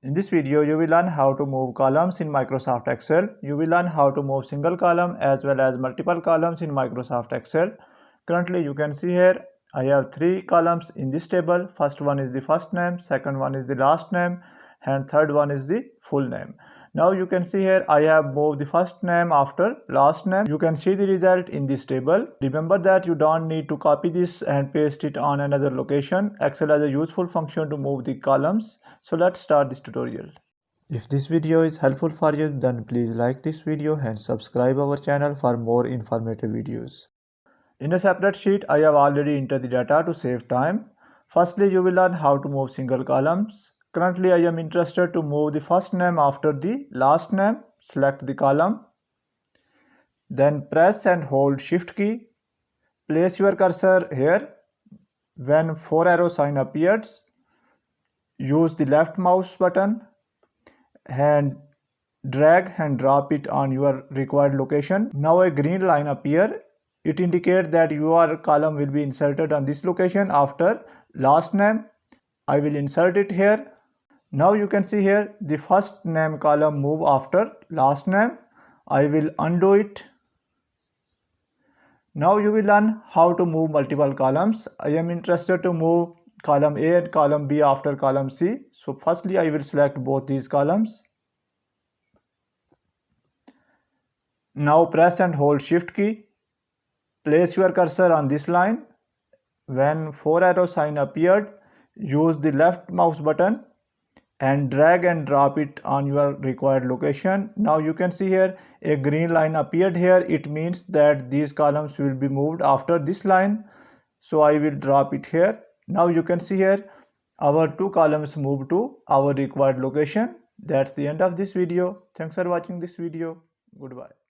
In this video, you will learn how to move columns in Microsoft Excel. You will learn how to move single column as well as multiple columns in Microsoft Excel. Currently, you can see here, I have 3 columns in this table. First one is the first name, second one is the last name, and third one is the full name. Now you can see here, I have moved the first name after last name. You can see the result in this table. Remember that you don't need to copy this and paste it on another location. Excel has a useful function to move the columns. So let's start this tutorial. If this video is helpful for you, then please like this video and subscribe our channel for more informative videos. In a separate sheet, I have already entered the data to save time. Firstly, you will learn how to move single columns. Currently, I am interested to move the first name after the last name. Select the column. Then press and hold Shift key. Place your cursor here. When 4 arrow sign appears, use the left mouse button and drag and drop it on your required location. Now a green line appears. It indicates that your column will be inserted on this location after last name. I will insert it here. Now you can see here the first name column move after last name. I will undo it. Now you will learn how to move multiple columns. I am interested to move column A and column B after column C. So firstly I will select both these columns. Now press and hold Shift key. Place your cursor on this line. When 4 arrow sign appeared, use the left mouse button and drag and drop it on your required location. Now you can see here a green line appeared here. It means that these columns will be moved after this line. So I will drop it here. Now you can see here our 2 columns moved to our required location. That's the end of this video. Thanks for watching this video. Goodbye.